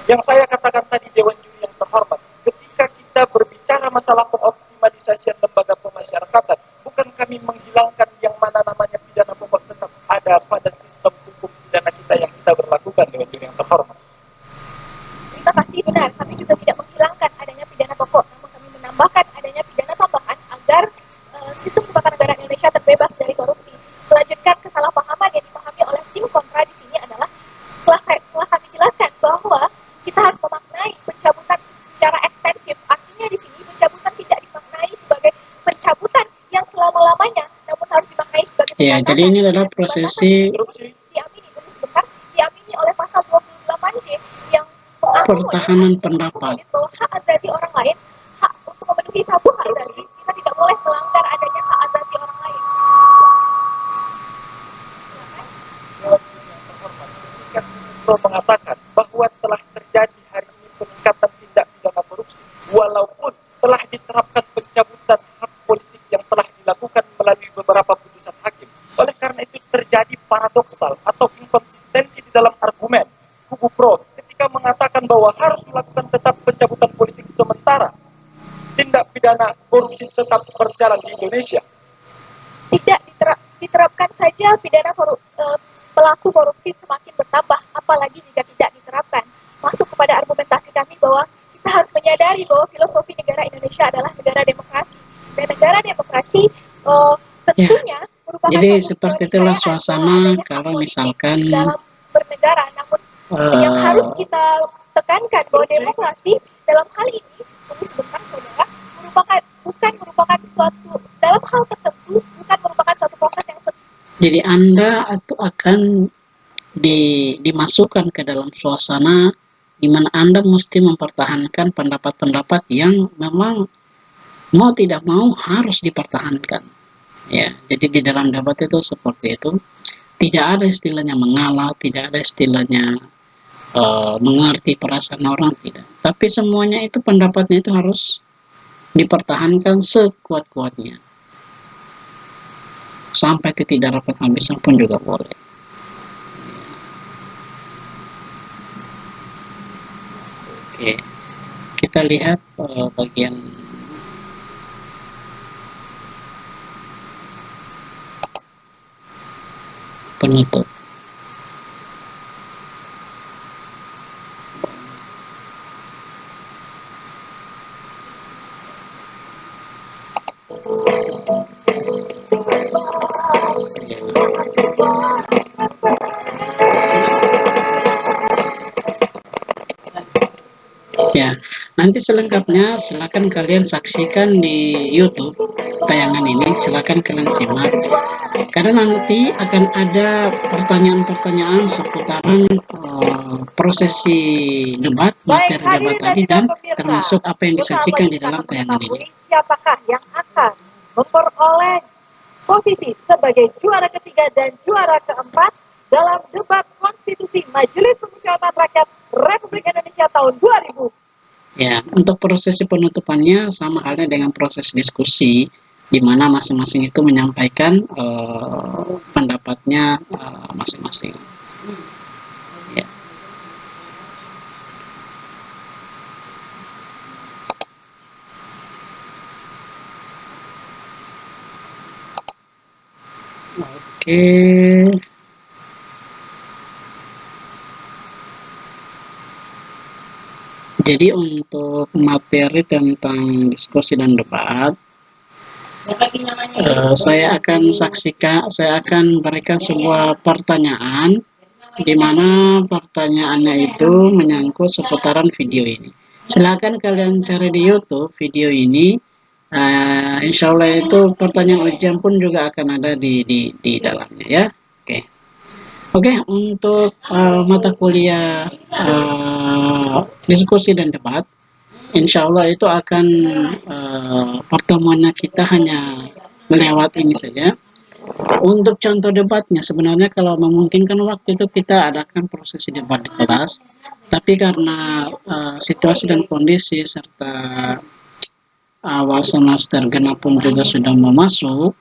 Yang saya katakan tadi, Dewan Juri yang terhormat, ketika kita berbicara masalah pengoptimalisasian lembaga pemasyarakatan, bukan kami menghilangkan yang mana namanya pidana pokok tetap ada pada sistem hukum pidana kita yang kita berlakukan, Dewan Juri yang terhormat. Terima kasih, benar. Kami juga tidak menghilangkan adanya pidana pokok, namun kami menambahkan adanya pidana tambahan agar sistem ketatanegaraan Indonesia terbebas dari korupsi. Melanjutkan kesalahpahaman yang dipahami oleh tim kontra di sini adalah setelah kami jelaskan bahwa kita harus memaknai pencabutan secara ekstensif. Artinya di sini pencabutan tidak dimaknai sebagai pencabutan yang selama-lamanya, namun harus dimaknai sebagai Ya, jadi ini adalah prosesi diamini oleh pasal 28C yang pertahanan pendapat. bahwa hak asasi orang lain, hak untuk memenuhi satu hak asasi, kita tidak boleh melanggar adanya hak asasi orang lain. Mengatakan bahwa telah terjadi hari ini peningkatan tindak pidana korupsi, walaupun telah diterapkan pencabutan hak politik yang telah dilakukan melalui beberapa putusan hakim. Oleh karena itu terjadi paradoksal atau inkonsistensi di dalam argumen kubu pro ketika mengatakan bahwa harus melakukan tetap pencabutan politik sementara tindak pidana korupsi tetap berjalan di Indonesia. Tidak diterapkan saja pidana pelaku korupsi semakin bertambah, apalagi jika tidak diterapkan. Masuk kepada argumentasi kami bahwa kita harus menyadari bahwa filosofi negara Indonesia adalah negara demokrasi. Dan negara demokrasi tentunya merupakan jadi seperti itulah suasana kalau misalkan dalam bernegara. Namun yang harus kita tekankan bahwa demokrasi dalam hal ini, tunggu sebentar saudara, bukan merupakan suatu dalam hal tertentu, bukan merupakan suatu proses yang jadi Anda itu akan dimasukkan ke dalam suasana di mana Anda mesti mempertahankan pendapat-pendapat yang memang mau tidak mau harus dipertahankan. Ya, jadi di dalam debat itu seperti itu. Tidak ada istilahnya mengalah, tidak ada istilahnya mengerti perasaan orang, tidak. Tapi semuanya itu pendapatnya itu harus dipertahankan sekuat-kuatnya. Sampai titik darah penghabisan pun juga boleh. Oke, kita lihat bagian penutup. Ya, nanti selengkapnya silakan kalian saksikan di YouTube tayangan ini, silakan kalian simak. Karena nanti akan ada pertanyaan-pertanyaan seputaran prosesi debat, materi debat tadi, dan termasuk apa yang disajikan di dalam tayangan ini. Siapakah yang akan memperoleh posisi sebagai juara ketiga dan juara keempat dalam debat konstitusi Majelis Permusyawaratan Rakyat Republik Indonesia tahun 2000. Ya, untuk prosesi penutupannya sama halnya dengan proses diskusi, di mana masing-masing itu menyampaikan pendapatnya masing-masing. Ya. Oke. Jadi untuk materi tentang diskusi dan debat, saya akan berikan sebuah pertanyaan, di mana pertanyaannya itu menyangkut seputaran video ini. Silakan kalian cari di YouTube video ini. Insya Allah itu pertanyaan ujian pun juga akan ada di dalamnya ya. Oke, untuk mata kuliah diskusi dan debat, insya Allah itu akan pertemuannya kita hanya melewat ini saja. Untuk contoh debatnya, sebenarnya kalau memungkinkan waktu itu kita adakan prosesi debat di kelas, tapi karena situasi dan kondisi serta awal semester genap pun juga sudah mau masuk,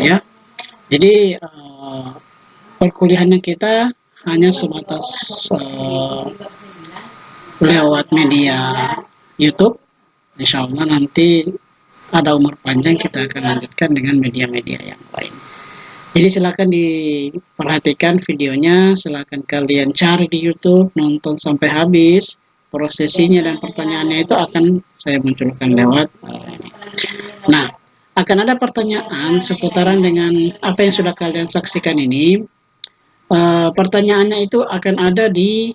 ya, jadi perkuliahannya kita hanya sebatas lewat media YouTube. Insya Allah nanti ada umur panjang kita akan lanjutkan dengan media-media yang lain. Jadi silakan diperhatikan videonya, silakan kalian cari di YouTube, nonton sampai habis. Prosesinya dan pertanyaannya itu akan saya munculkan lewat ini. Nah, akan ada pertanyaan seputaran dengan apa yang sudah kalian saksikan ini. Pertanyaannya itu akan ada di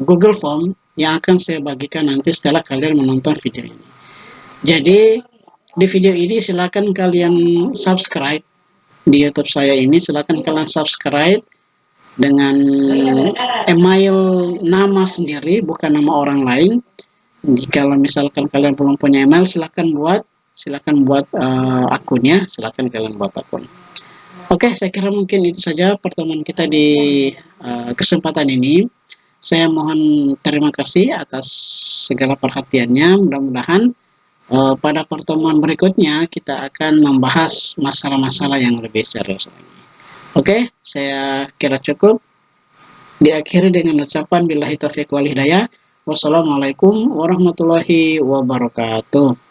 Google Form yang akan saya bagikan nanti setelah kalian menonton video ini. Jadi di video ini silakan kalian subscribe di YouTube saya ini, silakan kalian subscribe dengan email nama sendiri, bukan nama orang lain. Jika misalkan kalian belum punya email, silakan buat akunnya, silakan kalian buat akun. Oke, saya kira mungkin itu saja pertemuan kita di kesempatan ini. Saya mohon terima kasih atas segala perhatiannya. Mudah-mudahan pada pertemuan berikutnya kita akan membahas masalah-masalah yang lebih serius lagi. Oke, saya kira cukup. Diakhiri dengan ucapan billahi taufiq wal hidayah. Wassalamualaikum warahmatullahi wabarakatuh.